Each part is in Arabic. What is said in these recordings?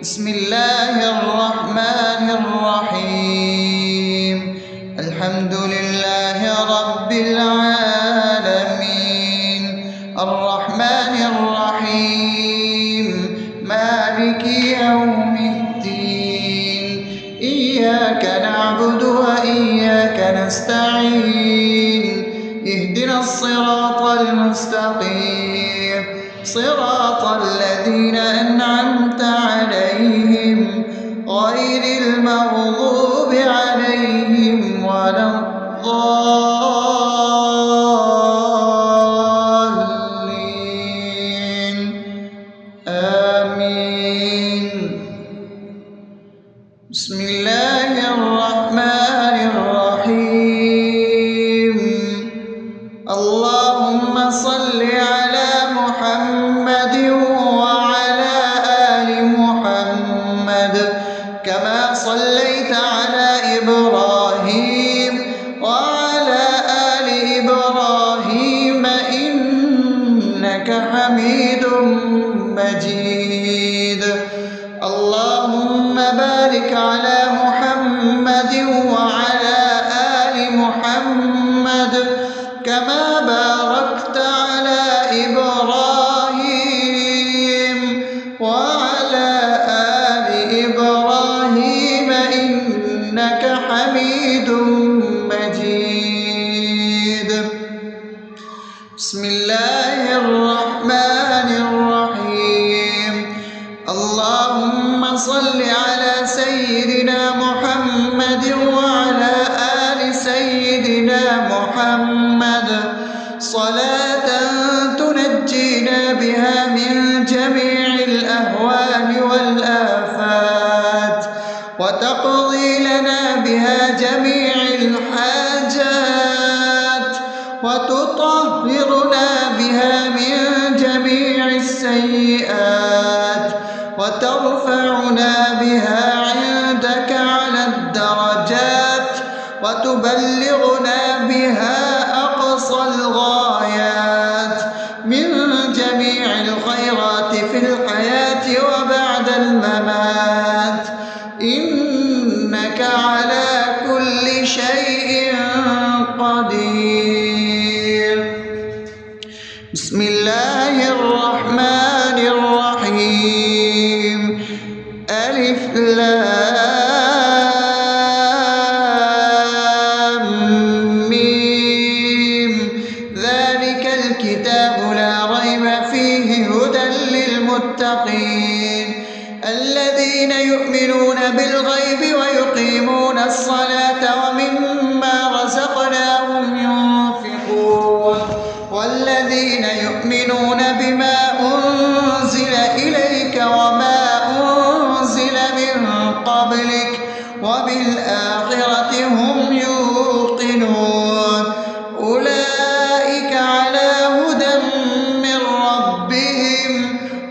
بسم الله الرحمن الرحيم. الحمد لله رب العالمين، الرحمن الرحيم، مالك يوم الدين. إياك نعبد وإياك نستعين، اهدنا الصراط المستقيم، صراط الذين أنعمت عليهم غير المغضوب عليهم ولا الضالين. آمين. بسم الله الرحمن الرحيم. اللهم صل على محمد وعلى آل محمد كما صليت على إبراهيم وعلى آل إبراهيم إنك حميد مجيد. اللهم بارك على محمد وعلى آل محمد كما باركت على إبراهيم وعلى آل إبراهيم إنك حميد مجيد. بسم الله الرحمن الرحيم. اللهم صل على سيدنا محمد وعلى آل سيدنا محمد صلاة تنجينا بها من جميع الأهوال والآفات، وتقضي لنا بها جميع الحاجات، وتطهرنا بها من جميع السيئات، وترفعنا بها عندك على الدرجات، وتبلغنا بها أقصى الغايات من جميع الخيرات في الحياة وبعد الممات، إنك على كل شيء قدير. بسم الله الرحمن الرحيم. ألف لام ميم. ذلك الكتاب لا ريب فيه هدى للمتقين الذين يؤمنون بالغيب ويقيمون الصلاة ومما رزقناهم ينفقون والذين يؤمنون بما أنزل إليك وما أنزل من قبلك وبالآخرة هم يوقنون أولئك على هدى من ربهم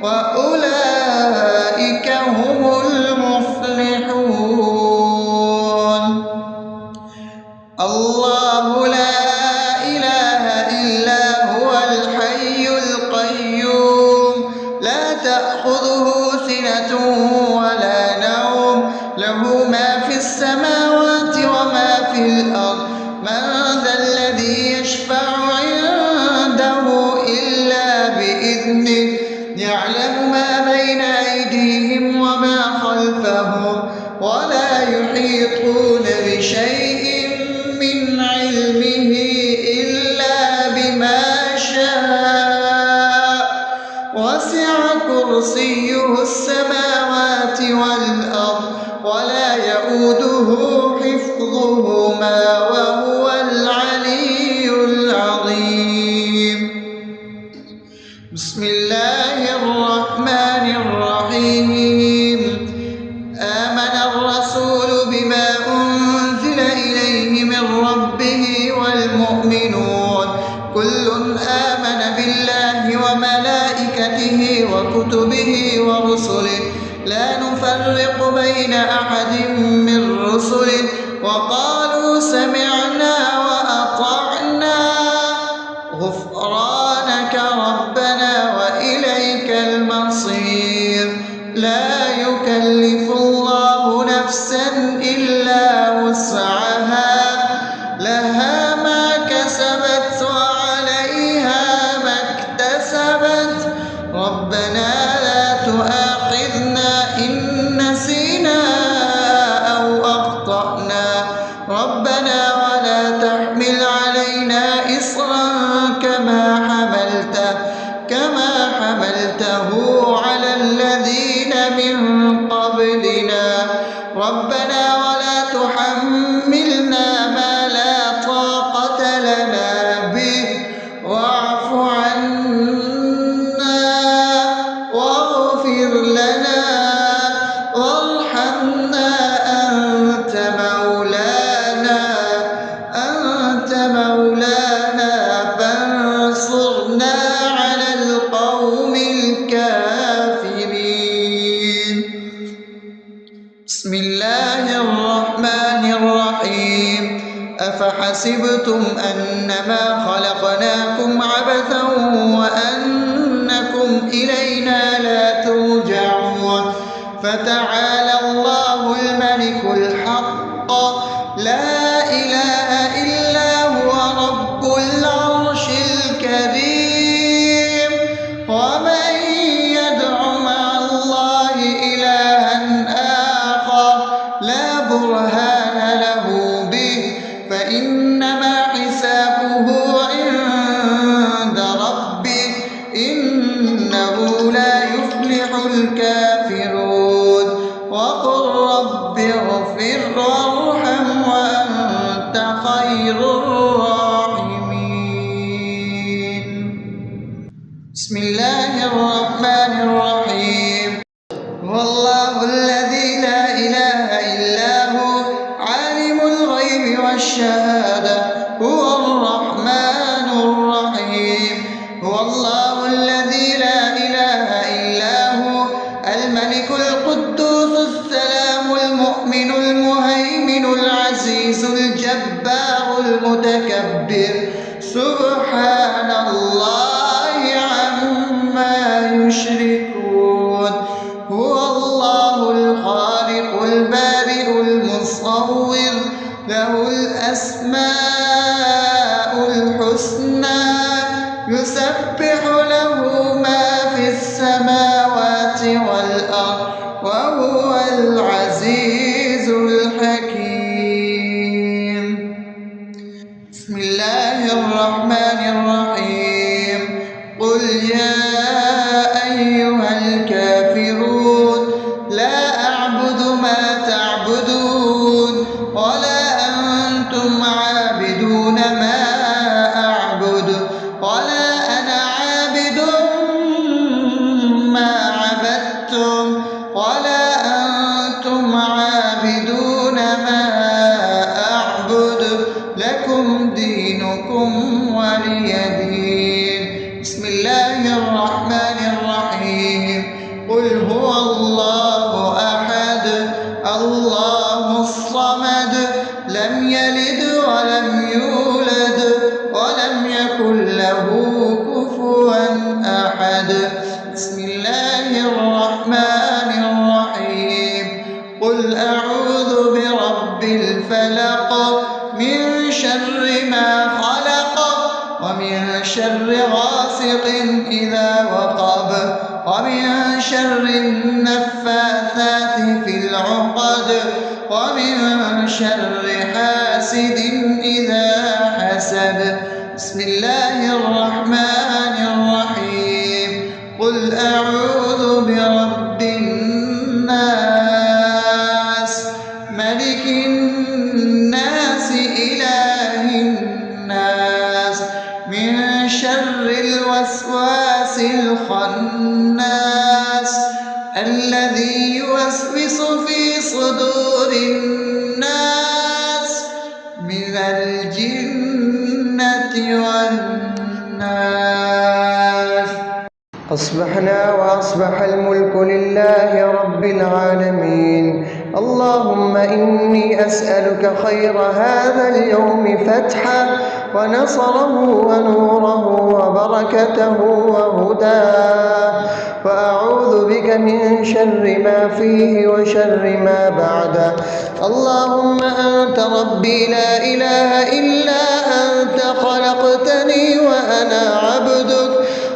وأولئك هم المفلحون. الله لا إله إلا هو الحي القيوم لا تأخذه سنة ولا نوم له ما في السماوات وما في الأرض من ذا الذي يشفع عنده إلا بإذنه يعلم ما بين أيديهم وما خلفهم ولا يحيطون بشيء من علمه إلا بما شاء وسع كرسيه السماوات والأرض ولا يؤوده حفظهما وهو العلي العظيم. بسم الله الرحمن الرحيم. آمن الرسول بما أنزل إليه من ربه والمؤمنون كل آمن بالله وملائكته وكتبه ورسله لا نفرق بين أحد من رسله وقالوا سمعنا وأطعنا غفرانك ربنا وإليك المصير. لا يكلف يكلف الله نفسا إلا وسعها لها ما كسبت وعليها ما اكتسبت ربنا لا تؤاخذنا إن نسينا أو أخطأنا ربنا ولا تحمل علينا إصرا كما حملته على الذين من قبلنا ربنا ولا تحملنا ما لا طاقة لنا به واعف عنا واغفر لنا وارحمنا أنت مولانا فانصرنا على القوم الكافرين. بسم الله الرحمن الرحيم أفحسبتم أنما خلقناكم عبثا وأنكم إلينا لا ترجعون فتعالى الله الملك الحق لا إله إلا هو رب العرش الكريم ومن يدع مع الله إلها آخر لا برهان له به فإنما حسابه عند ربه إنه لا يفلح الكافرون وقل رب اغفر وارحم وأنت خير الراحمين. بسم الله الرحمن الرحيم هو الله الذي لا إله إلا هو عالم الغيب والشهادة هو الرحمن الرحيم هو الله الذي لا إله إلا هو الملك القدوس السلام المؤمن المهيمن العزيز الجبار المتكبر سبحان الله عما يشركون هو الله الخالق البارئ المصور له الأسماء الحسنى يسبح له ما في السماوات والأرض وهو العزيز الحكيم. بسم الله الرحمن الرحيم قل يا أيها الكافرون لا أعبد ما تعبدون ولا أنتم عابدون ما أعبد ولا أنا عابد ما عبدتم ولا أنتم عابدون ما أعبد لكم دينكم ولي دين. بسم الله الرحمن الرحيم قل هو الله أحد الله الصمد لم يلد ولم يولد ولم يكن له كفوا أحد. بسم الله الرحمن الرحيم قل أعوذ برب الفلق من شر ما خلق ومن شر غاسق إذا وقب ومن شر النفاثات في العقد ومن شر حاسد إذا حسد. بسم الله الرحمن الرحيم قل أعوذ برب الناس ملك الناس إله الناس من شر الوسواس الخناس الذي يوسوس في صدور الناس من الجنة والناس. أصبحنا وأصبح الملك لله رب العالمين اللهم إني أسألك خير هذا اليوم فتحه ونصره ونوره وبركته وهداه، وأعوذ بك من شر ما فيه وشر ما بعده. اللهم أنت ربي لا إله إلا أنت، خلقتني وأنا عبدك،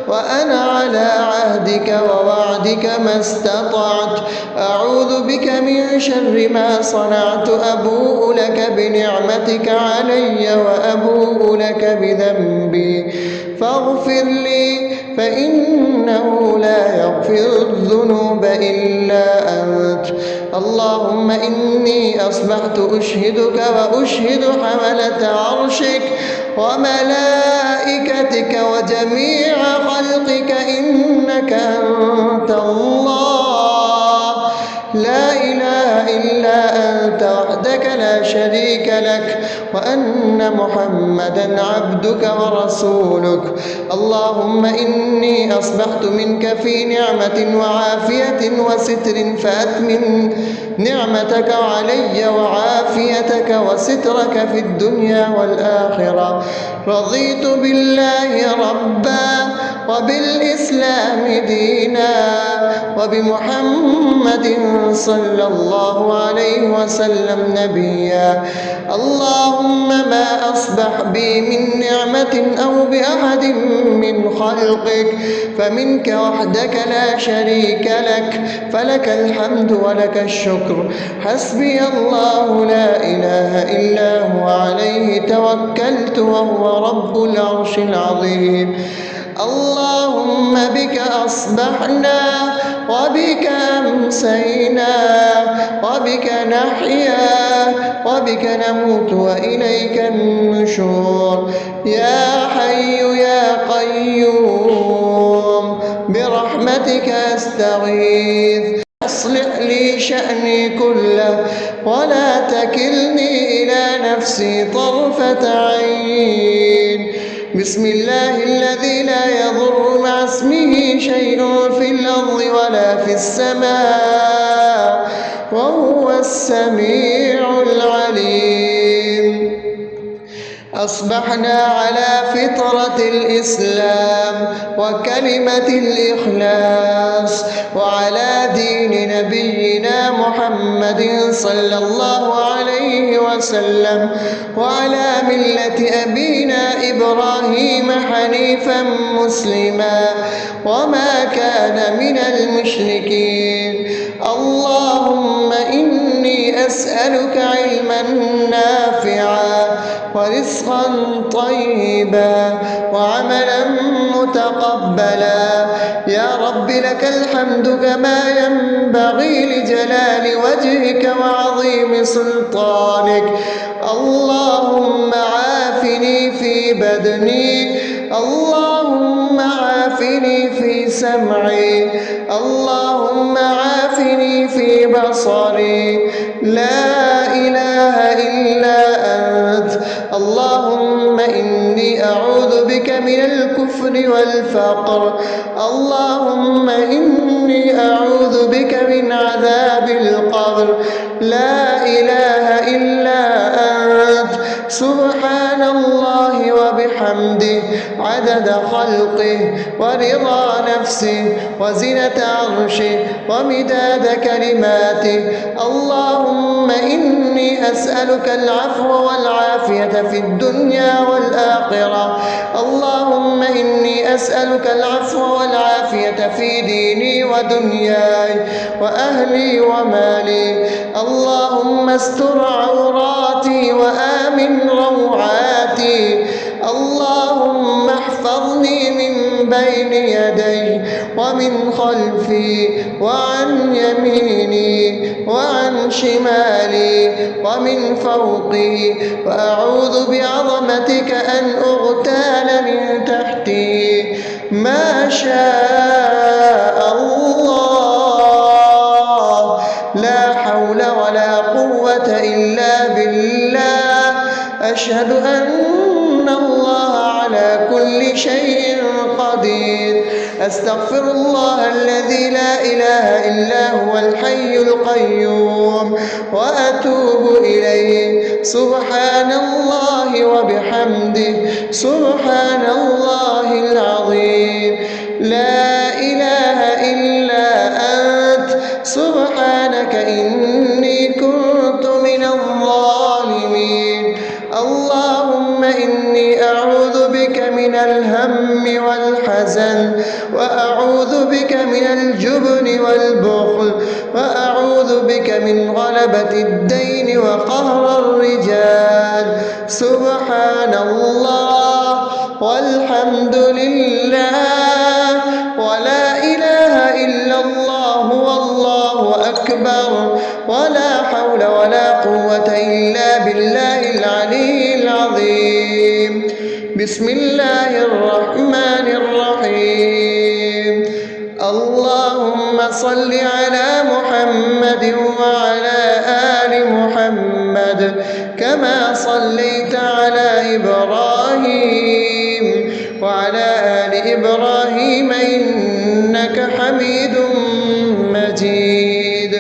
وأنا على عهدك ووعدك ما استطعت. أعوذ بك من شر ما صنعت، أبوء لك بنعمتك علي وأبوء لك بذنبي، فاغفر لي فإنه لا يغفر الذنوب إلا أنت. اللهم إني أصبحت أشهدك وأشهد حملة عرشك وملائكتك وجميع خلقك إنك أنت الله، لا إله إلا أنت وحدك لا شريك لك، وأن محمدا عبدك ورسولك. اللهم إني أصبحت منك في نعمة وعافية وستر، فأتمم نعمتك علي وعافيتك وسترك في الدنيا والآخرة. رضيت بالله ربا وبالإسلام دينا وبمحمد صلى الله عليه وسلم نبيا. اللهم ما أصبح بي من نعمة أو بأحد من خلقك فمنك وحدك لا شريك لك، فلك الحمد ولك الشكر. حسبي الله لا إله إلا هو، عليه توكلت وهو رب العرش العظيم. اللهم بك أصبحنا وبك أمسينا وبك نحيا وبك نموت وإليك النشور. يا حي يا قيوم برحمتك أستغيث، أصلح لي شأني كله ولا تكلني إلى نفسي طرفة عين. بسم الله الذي لا يضر مع اسمه شيء في الأرض ولا في السماء وهو السميع العليم. أصبحنا على فطرة الإسلام وكلمة الإخلاص وعلى دين نبينا محمد صلى الله عليه وسلم وعلى ملة أبينا إبراهيم حنيفا مسلما وما كان من المشركين. اللهم إني أسألك علما نافعا ورزقا طيبا وعملا متقبلا. يا رب لك الحمد كما ينبغي لجلال وجهك وعظيم سلطانك. اللهم عافني في بدني، اللهم عافني في سمعي، اللهم عافني في بصري. لا إله إلا أنت. اللهم إني أعوذ بك من الكفر والفقر. اللهم إني أعوذ بك من عذاب القبر. لا إله إلا أنت. سبحان الله وبحمده عدد خلقه ورضا نفسه وزنة عرشه ومداد كلماته. اللهم إني أسألك العفو والعافية في الدنيا والآخرة. اللهم إني أسألك العفو والعافية في ديني ودنياي وأهلي ومالي. اللهم استر عوراتي وآمن روعاتي. اللهم احفظني من بين يدي ومن خلفي وعن يميني وعن شمالي ومن فوقي، وأعوذ بعظمتك أن أغتال من تحتي. ما شاء الله، لا حول ولا قوة إلا بالله. أشهد أن الله على على كل شيء قدير. أستغفر الله الذي لا إله إلا هو الحي القيوم وأتوب إليه. سبحان الله وبحمده سبحان الله العظيم. لا إله إلا أنت سبحانك إني كنت من الظالمين. اللهم إني أعوذ بك من الهم والحزن، وأعوذ بك من الجبن والبخل، وأعوذ بك من غلبة الدين وقهر الرجال. سبحان الله والحمد لله ولا إله إلا الله والله أكبر ولا حول ولا قوة إلا بالله العلي العظيم. بسم الله الرحمن الرحيم. اللهم صل على محمد وعلى آل محمد كما صليت على إبراهيم وعلى آل إبراهيم إنك حميد مجيد.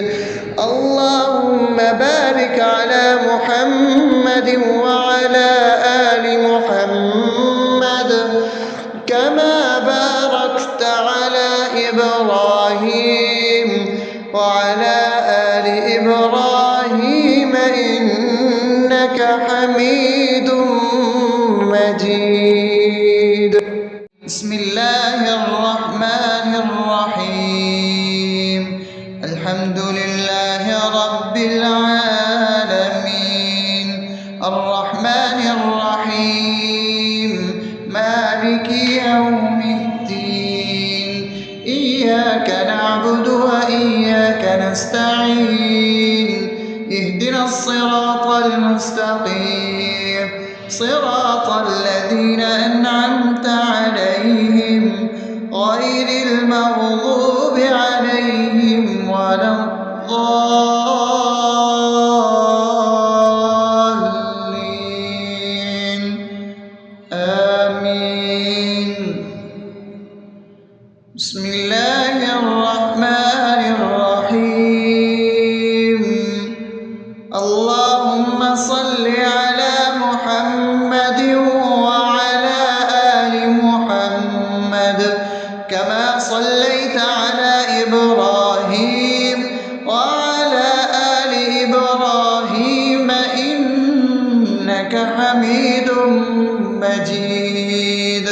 اللهم بارك على محمد وعلى آل محمد كما باركت على إبراهيم وعلى آل إبراهيم إنك حميد مجيد. بسم الله الرحمن الرحيم. الحمد لله رب العالمين الرحمن الرحيم مالك يوم الدين. إياك نعبد وإياك نستعين. اهدنا الصراط المستقيم صراط الذين أنعمت عليهم غير المغضوب عليهم ولا الضالين. آمين. بسم الله الرحمن الرحيم. اللهم صل على محمد وعلى آل محمد كما صليت على إبراهيم وعلى آل إبراهيم إنك حميد مجيد.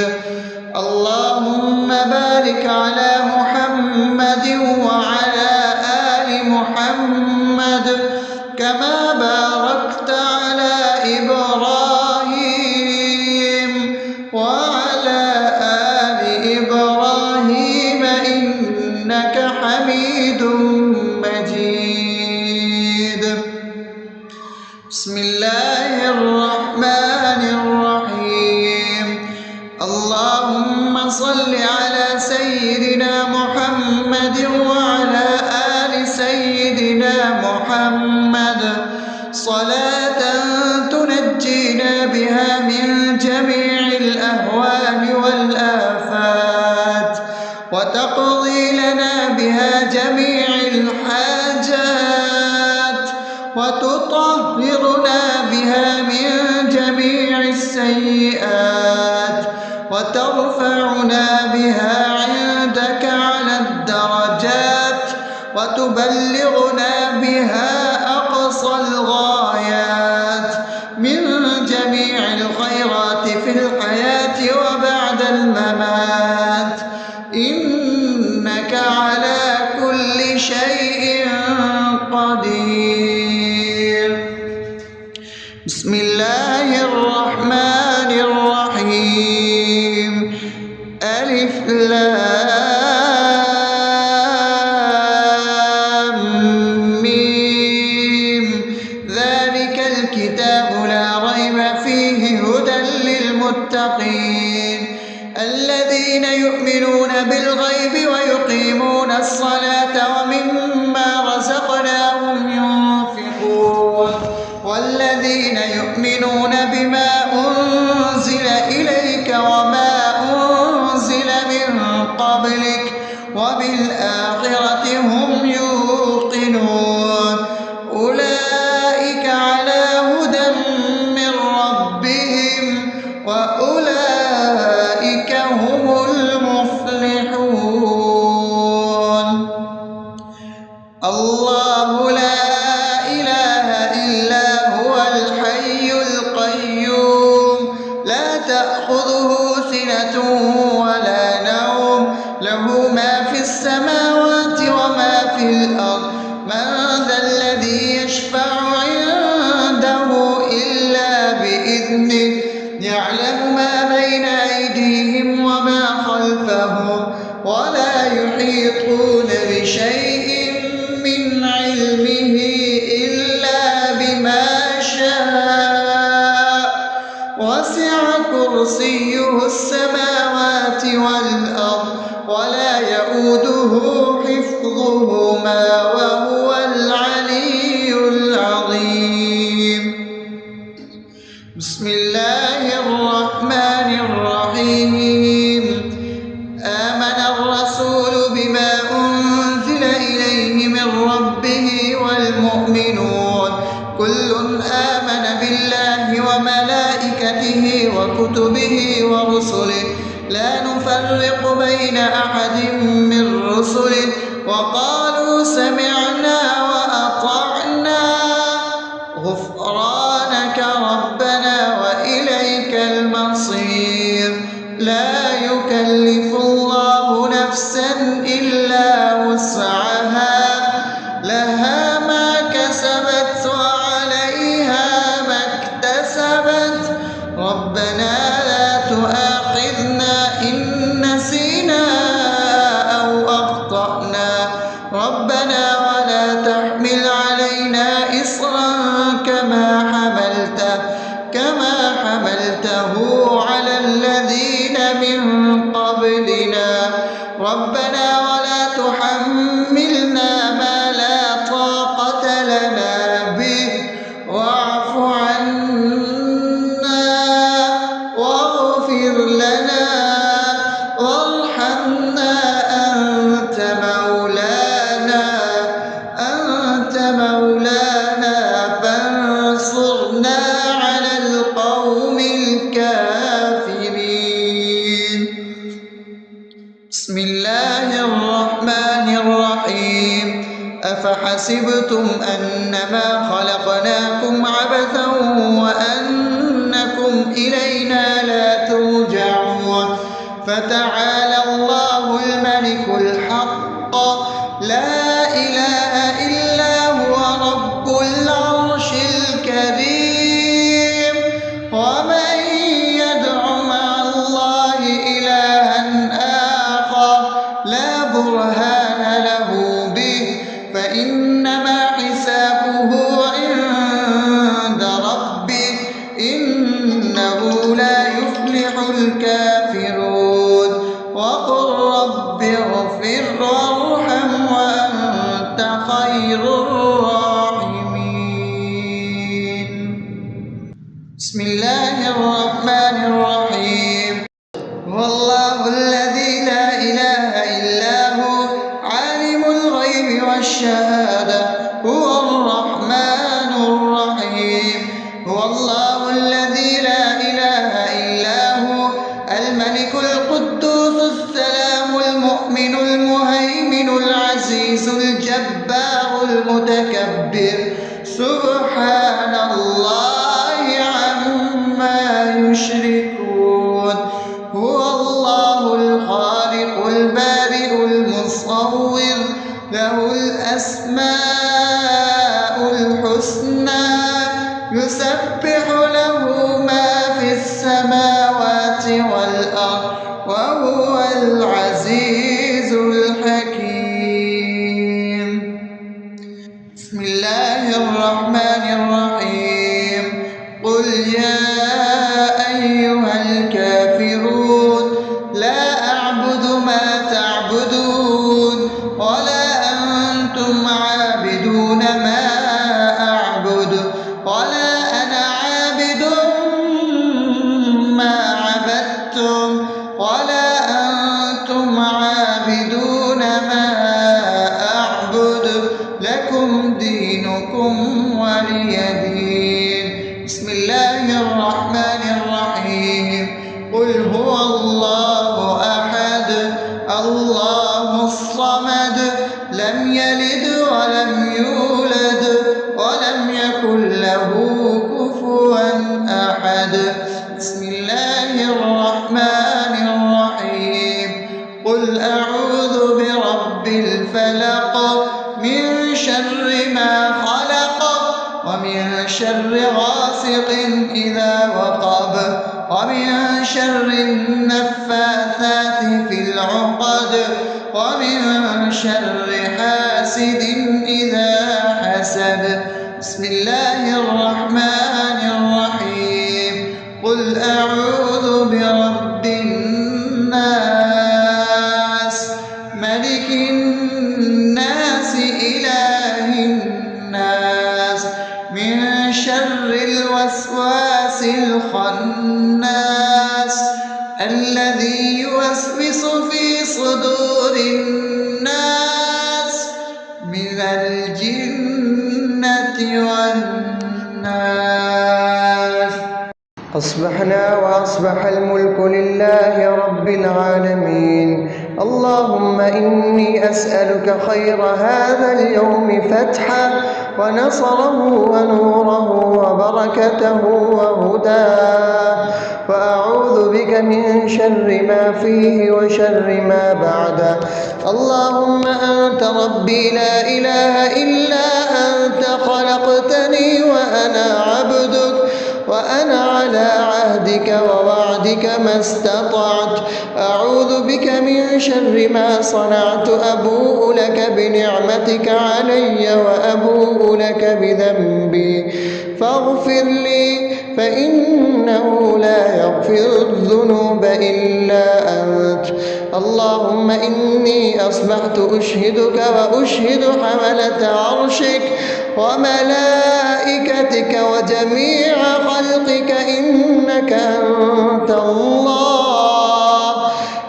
اللهم بارك على محمد وعلى آل محمد كما باركت على إبراهيم وعلى آل إبراهيم إنك حميد مجيد. بسم الله الرحمن الرحيم. اللهم صل على سيدنا محمد وعلى آل سيدنا محمد صلاة تنجينا بها من جميع الأهوال والآفات وتقضي لنا بها جميع الحاجات وتطهرنا بها من جميع السيئات وترفعنا بها عندك على الدرجات وتبلغنا بها أقصى الغايات من جميع الخيرات في الحياة وبعد الممات إنك على كل شيء قدير. بسم الله الرحمن الرحيم. ألف لام ميم. ذلك الكتاب لا ريب فيه هدى للمتقين الذين يؤمنون بالغيب ويقيمون الصلاة ومما رزقناهم ينفقون والذين يؤمنون بإذنه يعلم ما بين أيديهم وما خلفهم ولا يحيطون بشيء من علمه إلا بما شاء وسع كرسيه السماوات والأرض ولا يئوده حفظهما وهو العلي العظيم. بسم الله الرحمن الرحيم. آمن الرسول بما أنزل إليه من ربه والمؤمنون كل آمن بالله وملائكته وكتبه ورسله لا نفرق بين أحد من رسله وقالوا سمعنا وأطعنا غفرانك ربنا وإليك المصير. لا يكلف الله نفسا إلا وسعها لها ما كسبت وعليها ما اكتسبت ربنا لا تؤاخذنا إن نسينا أو أخطأنا ربنا ولا تحمل علينا إصرا كما حملته على الذين من قبلنا ربنا ولا تحملنا ما لا طاقة لنا به واعف عنا واغفر لنا وارحمنا أنت مولانا فانصرنا على القوم الكافرين. بسم الله الرحمن الرحيم. أفحسبتم أنما خلقناكم عبثا وأنكم إلينا لا ترجعون فتعالى الله الملك الحق لا إله إلا هو رب العرش الكريم. ومن يدع مع الله إلها آخر لا برهان له به فإنما حسابه عند ربه إنه لا يفلح الكافرون. وقل رب اغفر وارحم وأنت خير الراحمين. بسم الله الرحمن الرحيم. هو الله الذي لا إله إلا هو عالم الغيب والشهادة هو الرحمن الرحيم. هو الله الذي لا إله إلا هو الملك القدوس السلام المؤمن المهيمن العزيز الجبار المتكبر سبحان الله عما يشركون. هو الله الخالق البارئ المصور له الأسماء الحسنى يسبح له ما في السماوات والأرض وهو العزيز الحكيم. بسم الله الرحمن الرحيم. قل يا أيها الكافرون لا أعبد ما تعبدون ولا أنتم عابدون ما أعبد ولا أنا عابد ما عبدتم ولا أنتم عابدون ما أعبد لكم دينكم ولي دين. بسم الله الرحمن الرحيم. قل هو الله أحد الله الصمد لم يلد ولم يولد ولم يكن له كفوا أحد. بسم الله الرحمن الرحيم. قل أعوذ برب الفلق من شر ما خلق ومن شر غاسق إذا وقب شر النفاثات في العقد ومن شر حاسد إذا حسد. بسم الله الرحمن الرحيم. قل أعوذ برب الناس ملك الناس إله الناس من شر الوسواس الخناس الذي يوسوس في صدور الناس من الجنة والناس. أصبحنا وأصبح الملك لله رب العالمين. اللهم إني أسألك خير هذا اليوم فتحه ونصره ونوره وبركته وهداه، وأعوذ بك من شر ما فيه وشر ما بعده. اللهم أنت ربي لا إله إلا أنت، خلقتني وأنا عبدك، وأنا على عهدك ووعدك ما استطعت. أعوذ بك من شر ما صنعت. أبوء لك بنعمتك علي وأبوء لك بذنبي فاغفر لي، فإنه لا يغفر الذنوب إلا أنت. اللهم إني أصبحت أشهدك وأشهد حملة عرشك وملائكتك وجميع خلقك إنك أنت الله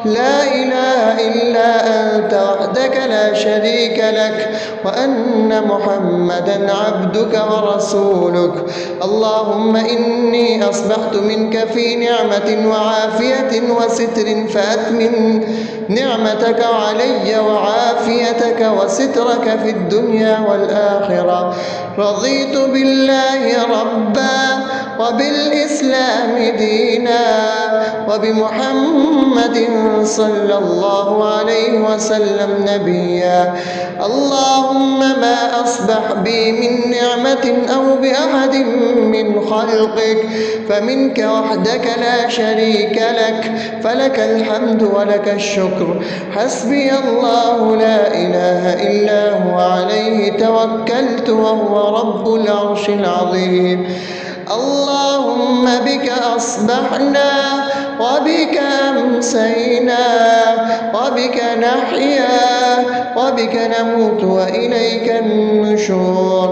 لا إله إلا أنت وحدك لا شريك لك، وأن محمدا عبدك ورسولك. اللهم إني أصبحت منك في نعمة وعافية وستر، فأتمم نعمتك علي وعافيتك وسترك في الدنيا والآخرة. رضيت بالله ربا وبالإسلام دينا وبمحمد صلى الله عليه وسلم نبيا. اللهم ما أصبح بي من نعمة أو بأحد من خلقك فمنك وحدك لا شريك لك، فلك الحمد ولك الشكر. حسبي الله لا إله إلا هو عليه توكلت وهو رب العرش العظيم. اللهم بك أصبحنا وبك أمسينا وبك نحيا وبك نموت وإليك النشور.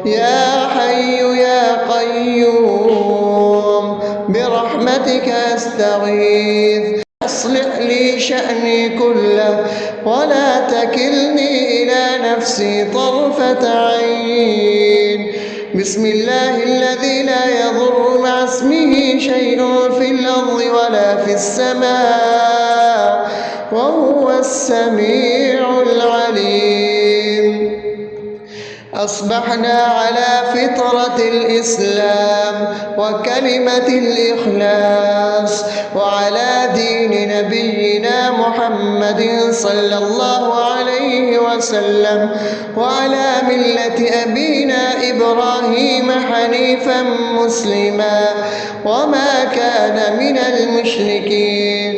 يا حي يا قيوم برحمتك أستغيث، أصلح لي شأني كله ولا تكلني إلى نفسي طرفة عين. بسم الله الذي لا يضر مع اسمه شيء في الأرض ولا في السماء وهو السميع العليم. أصبحنا على فطرة الإسلام وكلمة الإخلاص وعلى دين نبينا محمد صلى الله عليه وسلم وعلى ملة أبينا إبراهيم حنيفا مسلما وما كان من المشركين.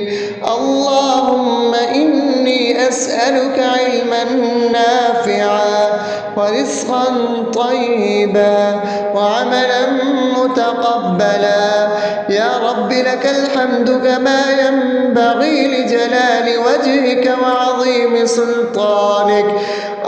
اللهم إني أسألك علما نافعا ورزقا طيبا وعملا متقبلا. يا رب لك الحمد كما ينبغي لجلال وجهك وعظيم سلطانك.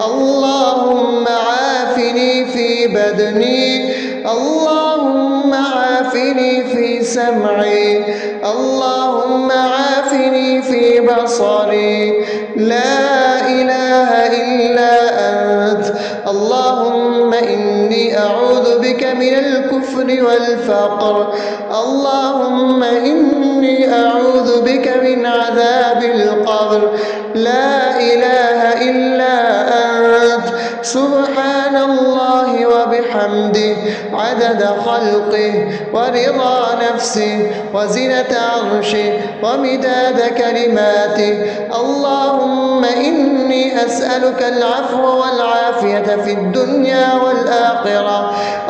اللهم عافني في بدني، اللهم عافني في سمعي، اللهم عافني في بصري. لا إله إلا أنت. اللهم إني أعوذ بك من الكفر والفقر. اللهم إني أعوذ بك من عذاب القبر. لا إله إلا أنت. سبحان الله وبحمده عدد خلقه ورضا نفسه وزنة عرشه ومداد كلماته. اللهم إني أسألك العفو والعافية في الدنيا والآخرة.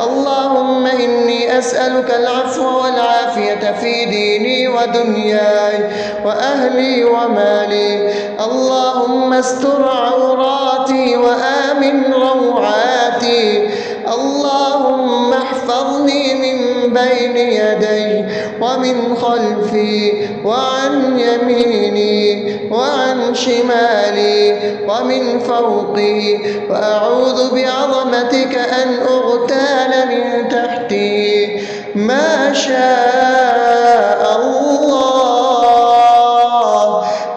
اللهم إني إني أسألك العفو والعافية في ديني ودنياي وأهلي ومالي. اللهم استر عوراتي وآمن روعاتي. اللهم احفظني من بين يدي ومن خلفي وعن يميني وعن شمالي ومن فوقي، وأعوذ بعظمتك أن أغتال من تحتي. ما شاء الله،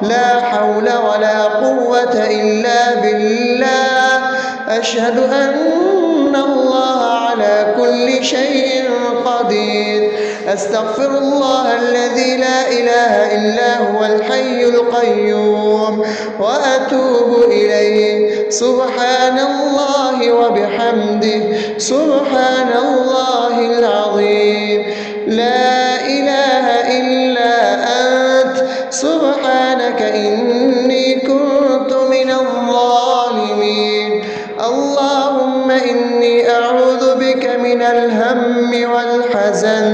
لا حول ولا قوة إلا بالله. أشهد أن الله على كل شيء قدير. أستغفر الله الذي لا إله إلا هو الحي القيوم وأتوب إليه. سبحان الله وبحمده، سبحان الله العظيم. لا إله إلا أنت، سبحانك إني كنت من الظالمين. اللهم إني أعوذ بك من الهم والحزن،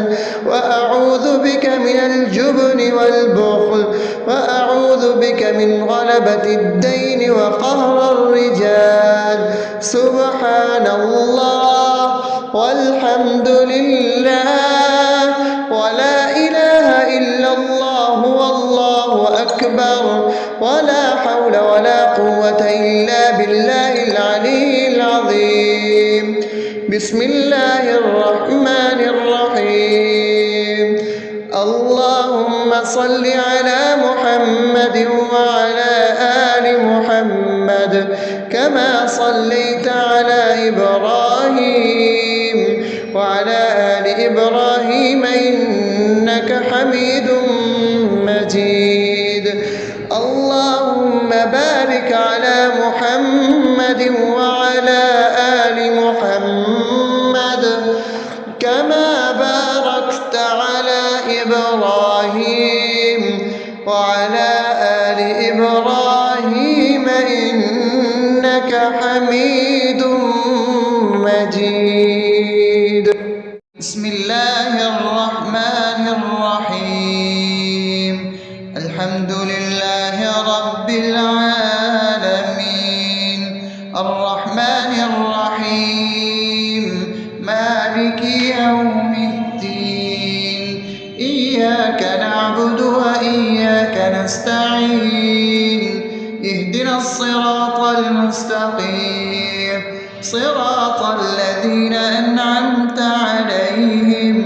وأعوذ بك من الجبن والبخل، وأعوذ بك من غلبة الدين وقهر الرجال. سبحان الله والحمد لله ولا إله إلا الله والله أكبر، ولا حول ولا قوة إلا بالله العلي العظيم. بسم الله الرحمن الرحيم. اللهم صل على محمد وعلى آل محمد كما صليت على إبراهيم وعلى آل إبراهيم إنك حميد مجيد. اللهم بارك على محمد وعلى آل محمد كما باركت على إبراهيم وعلى آل إبراهيم إنك حميد مجيد. بسم الله الرحمن الرحيم. الحمد لله رب العالمين، الرحمن الرحيم، مالك يوم الدين. إياك نعبد وإياك نستعين. اهدنا الصراط المستقيم، صراط الذين أنعمت عليهم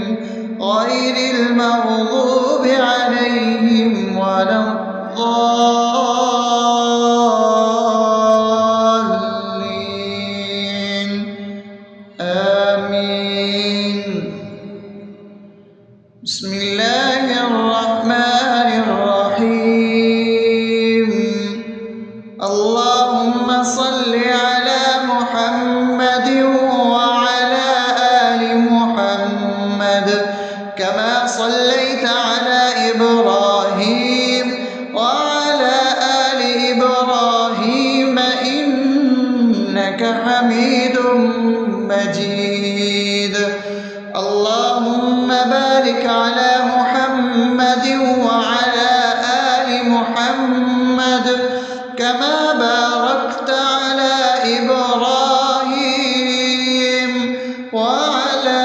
غير المغضوب عليهم ولا الضالين. آمين. بسم الله الرحمن الرحيم. اللهم صل على محمد وعلى آل محمد كما صليت على إبراهيم وعلى آل إبراهيم إنك حميد مجيد. اللهم بارك على محمد وعلى آل محمد كما باركت على إبراهيم وعلى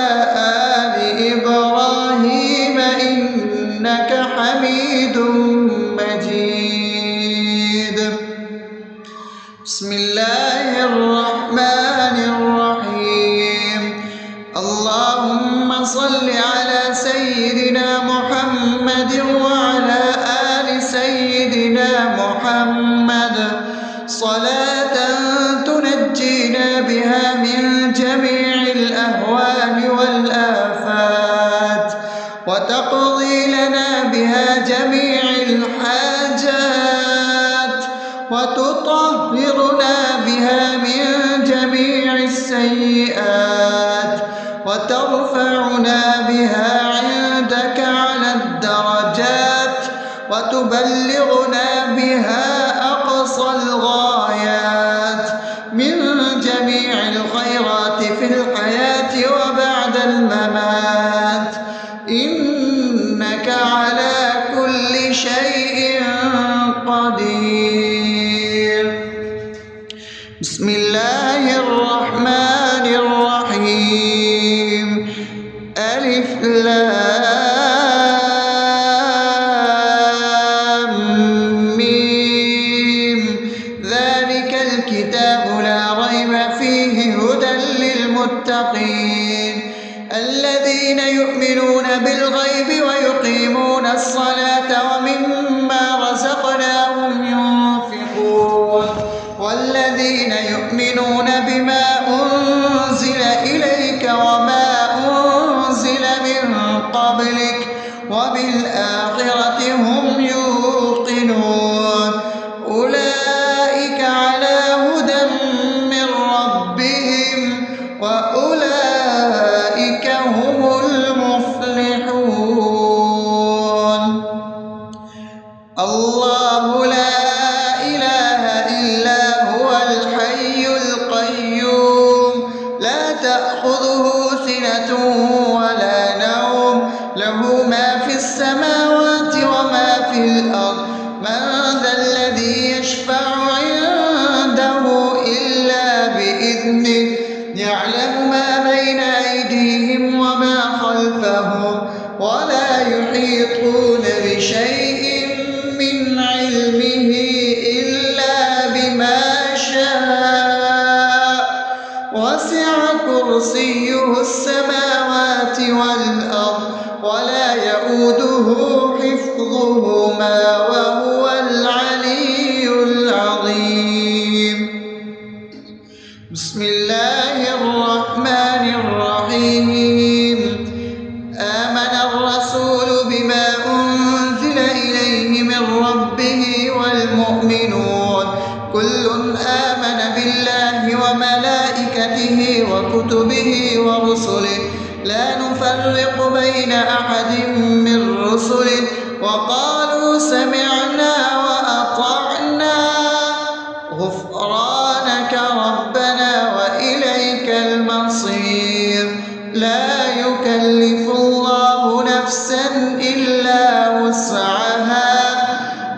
آل إبراهيم إنك حميد مجيد. بسم الله الرحمن الرحيم. اللهم صل على سيدنا محمد وعلى آل سيدنا محمد صلاة تنجينا بها من جميع الأهوال والآفات، وتقضي لنا بها جميع الحاجات، وتطهرنا بها من جميع السيئات، وترفعنا بها عندك على الدرجات، وتبلغنا بها أقصى الغايات من جميع الخيرات في الحياة وبعد الممات. لام ميم ذلك الكتاب لا ريب فيه هدى للمتقين الذين يؤمنون بالغيب ويقيمون الصلاة ومما رزقناهم ينفقون والذين يؤمنون بما أنزل إليك وما أنزل من قبلك وبالآخرة هم يوقنون أولئك على هدى من ربهم وأولئك هم المفلحون الله لا إله إلا هو الحي القيوم لا تأخذه سنة ولا نوم له ما في السماوات وما في الأرض من ذا الذي يشفع عنده إلا بإذنه يعلم ما بين أيديهم وما خلفهم ولا يحيطون بشيء من علمه إلا بما شاء وسع كرسيه السماوات والأرض ولا يؤوده حفظهما وهو العلي العظيم بسم الله الرحمن الرحيم آمن الرسول بما أنزل إليه من ربه والمؤمنون كل آمن بالله وملائكته وكتبه ورسله لا نفرق بين أحد من رسله وقالوا سمعنا وأطعنا غفرانك ربنا وإليك المصير لا يكلف الله نفسا إلا وسعها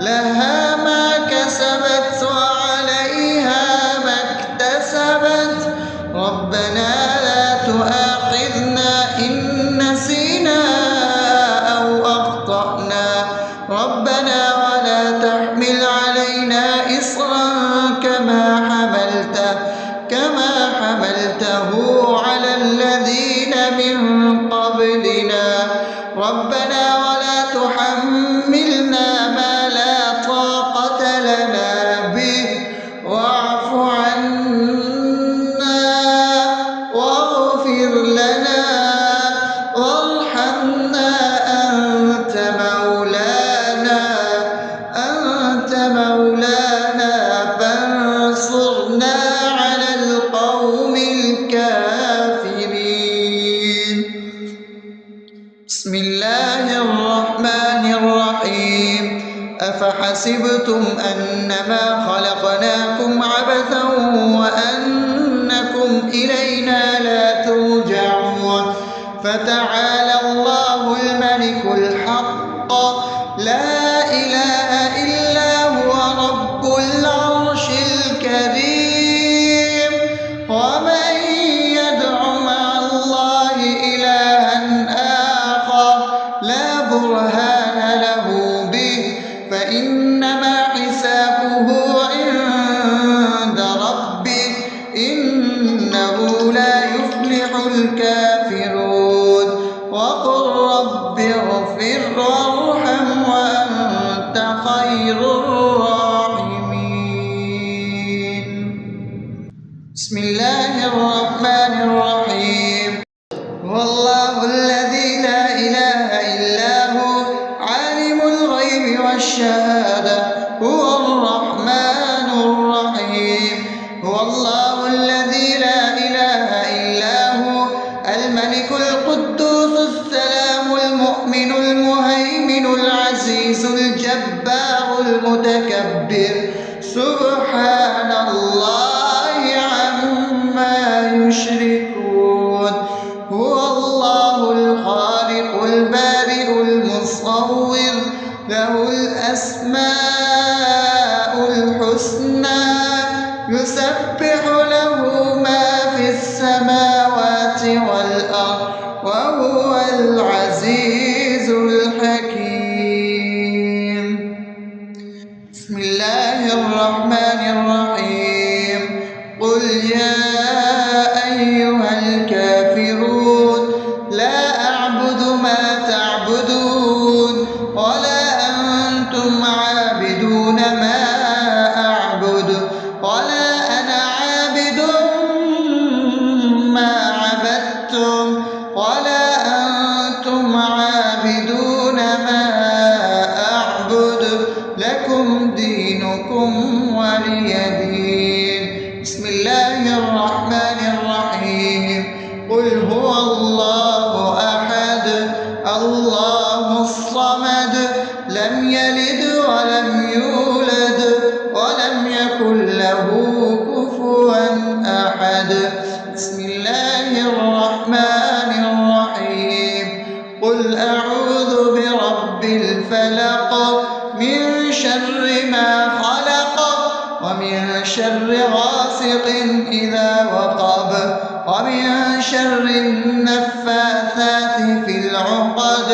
لها ما كسبت وعليها ما اكتسبت ربنا لا تؤاخذنا إن نسينا أو أخطأنا ربنا ولا تحمل علينا إصرا كما حملته على الذين من قبلنا ربنا ولا تحملنا ما لا طاقة لنا به واعف عنا واغفر لنا وارحمنا أنت مولانا فانصرنا على القوم الكافرين بسم الله الرحمن الرحيم أفحسبتم أنما خلقناكم عبثا وأنكم إلينا لا ترجعون فتعالى الله الملك الحق لا إله إلا هو رب العرش الكريم ومن يدع مع الله إلها آخر لا برهان له به فإنما حسابه عند ربه إنه لا يفلح الكافرون وقل رب اغفر وارحم وأنت خير الراحمين بسم الله الرحمن الرحيم هو الله الذي لا إله إلا هو عالم الغيب والشهادة هو الرحمن الرحيم هو الله الذي لا إله إلا هو الملك القدوس السلام المؤمن المهيمن العزيز الجبار المتكبر سبحان الله عما يشركون هو الله الخالق البارئ المصور له الأسماء الحسنى يسبح له ما في السماوات والأرض وهو العزيز الحكيم. بسم الله الرحمن الرحيم. قل يا أيها الكافرون لا أعبد ما تعبدون ولا أنتم عابدون ما أعبد ولا أنا عابد ما عبدتم ولا أنتم عابدون ما أعبد لكم دينكم ولي دين. بسم الله الرحمن الرحيم. قل هو الله أحد الله الصمد لم يلد ولم يولد ولم يكن له كفوا أحد. بسم الله الرحمن الرحيم. قل أعوذ برب الفلق من شر ما خلق ومن شر غاسق إذا وقب ومن شر النفاثات في العقد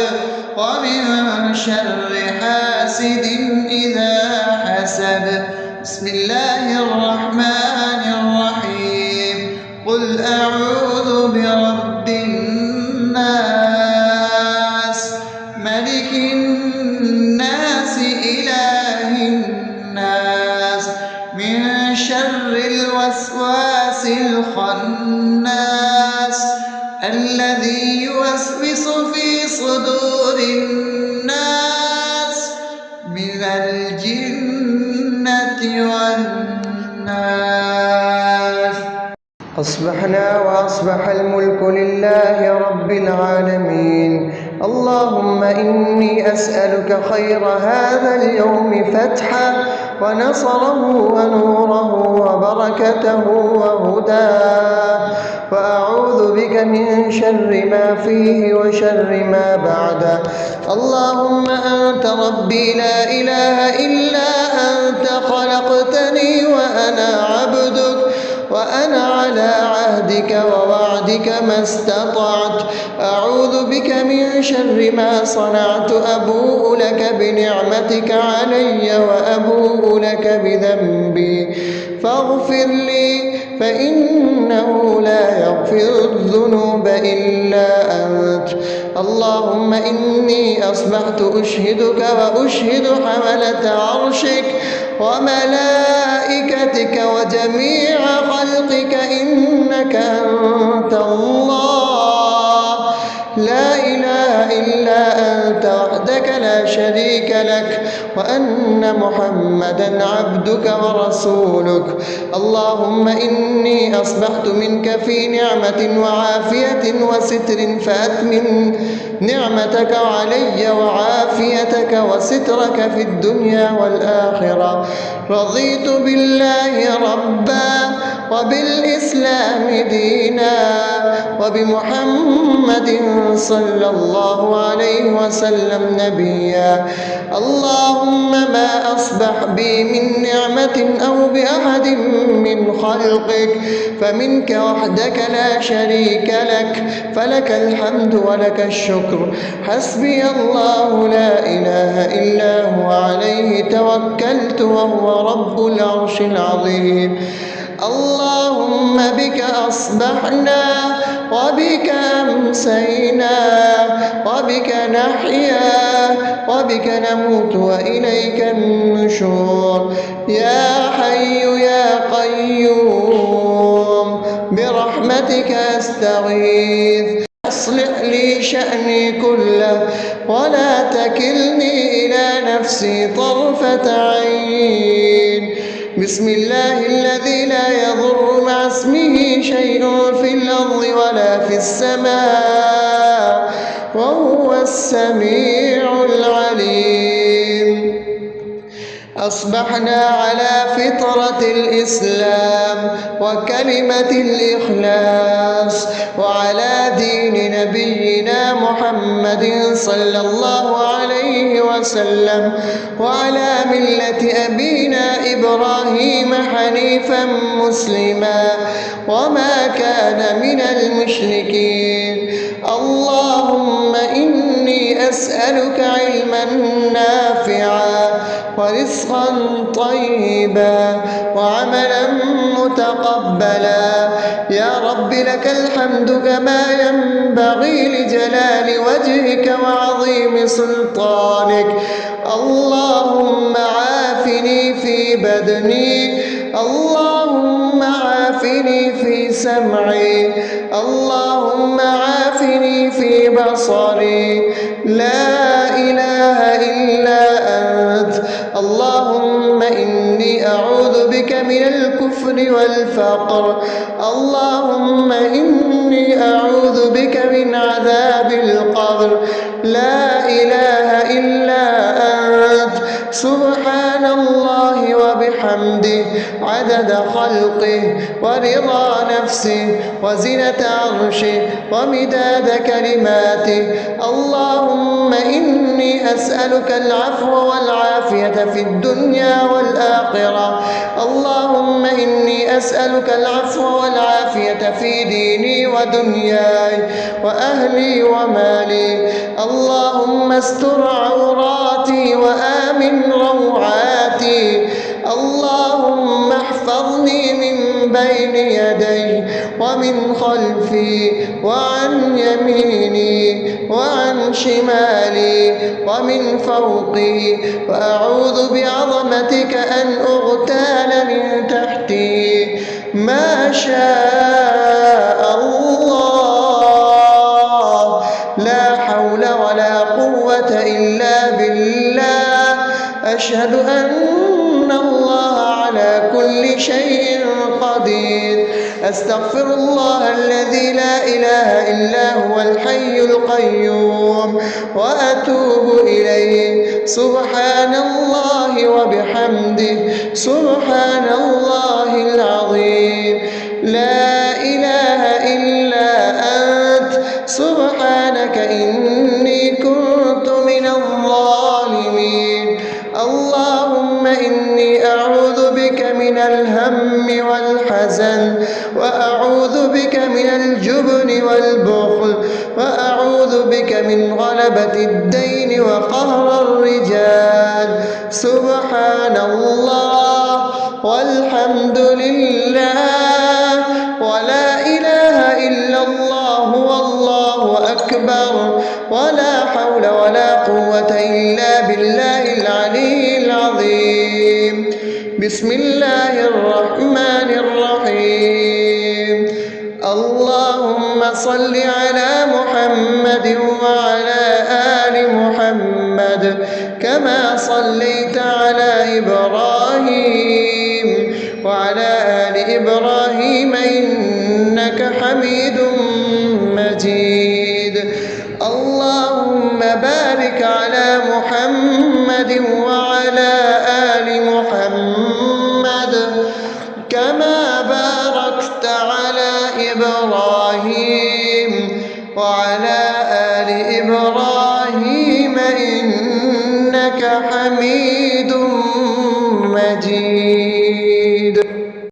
ومن شر حاسد إذا حسد. بسم الله الرحمن الرحيم. قل أعوذ برب الناس ملك الناس إله الناس من شر الوسواس الخناس الذي يوسوس في صدور الناس من الجنة والناس. أصبحنا وأصبح الملك لله رب العالمين. اللهم إني أسألك خير هذا اليوم فتحه ونصره ونوره وبركته وهداه، وأعوذ بك من شر ما فيه وشر ما بعده. اللهم أنت ربي لا إله إلا أنت خلقتني وأنا عبدك وأنا على عهدك ووعدك ما استطعت. أعوذ بك من شر ما صنعت. أبوء لك بنعمتك علي وأبوء لك بذنبي فاغفر لي فإنه لا يغفر الذنوب إلا أنت. اللهم إني أصبحت أشهدك وأشهد حملة عرشك وملائكتك وجميع خلقك إنك أنت الله لا إله إلا أنت وحدك لا شريك لك وأن محمدا عبدك ورسولك. اللهم إني أصبحت منك في نعمة وعافية وستر فأتمم نعمتك علي وعافيتك وسترك في الدنيا والآخرة. رضيت بالله ربا وبالإسلام دينا وبمحمد صلى الله عليه وسلم نبيا. اللهم ما أصبح بي من نعمة أو بأحد من خلقك فمنك وحدك لا شريك لك فلك الحمد ولك الشكر. حسبي الله لا إله إلا هو عليه توكلت وهو رب العرش العظيم. اللهم بك أصبحنا وبك أمسينا وبك نحيا وبك نموت وإليك النشور. يا حي يا قيوم برحمتك أستغيث. أصلح لي شأني كله ولا تكلني إلى نفسي طرفة عين. بسم الله الذي لا يضر مع اسمه شيء في الأرض ولا في السماء وهو السميع العليم. أصبحنا على فطرة الإسلام وكلمة الإخلاص وعلى دين نبينا محمد صلى الله عليه وسلم وعلى ملة أبينا إبراهيم حنيفا مسلما وما كان من المشركين. اللهم أسألك علما نافعا ورزقا طيبا وعملا متقبلا. يا رب لك الحمد كما ينبغي لجلال وجهك وعظيم سلطانك. اللهم عافني في بدني، اللهم عافني في سمعي، اللهم عافني في بصري. لا إله إلا أنت. اللهم إني أعوذ بك من الكفر والفقر. اللهم إني أعوذ بك من عذاب القبر. لا إله إلا أنت. سبحان الله وبحمده عدد خلقه ورضا نفسه وزنة عرشه ومداد كلماته. اللهم إني أسألك العفو والعافية في الدنيا والآخرة. اللهم إني أسألك العفو والعافية في ديني ودنياي وأهلي ومالي. اللهم استر عوراتي وآمن روعاتي. اللهم احفظني من بين يدي ومن خلفي وعن يميني وعن شمالي ومن فوقي، وأعوذ بعظمتك أن أغتال من تحتي. ما شاء الله، لا حول ولا قوة إلا بالله. أشهد أن الله على كل شيء قدير. أستغفر الله الذي لا إله إلا هو الحي القيوم وأتوب إليه. سبحان الله وبحمده سبحان الله العظيم. لا إله إلا أنت. سبحانك إني كنت من الظالمين. اللهم إني أعوذ بك من الهم والحزن، وأعوذ بك من الجبن والبخل، وأعوذ بك من غلبة الدين وقهر الرجال. سبحان الله والحمد لله ولا إله إلا الله والله أكبر، ولا حول ولا قوة إلا بالله العلي العظيم. بسم الله الرحمن الرحيم. اللهم صل على محمد وعلى آل محمد كما صليت على إبراهيم وعلى آل إبراهيم إنك حميد مجيد. اللهم بارك على محمد وعلى آل محمد كما باركت على إبراهيم وعلى آل إبراهيم إنك حميد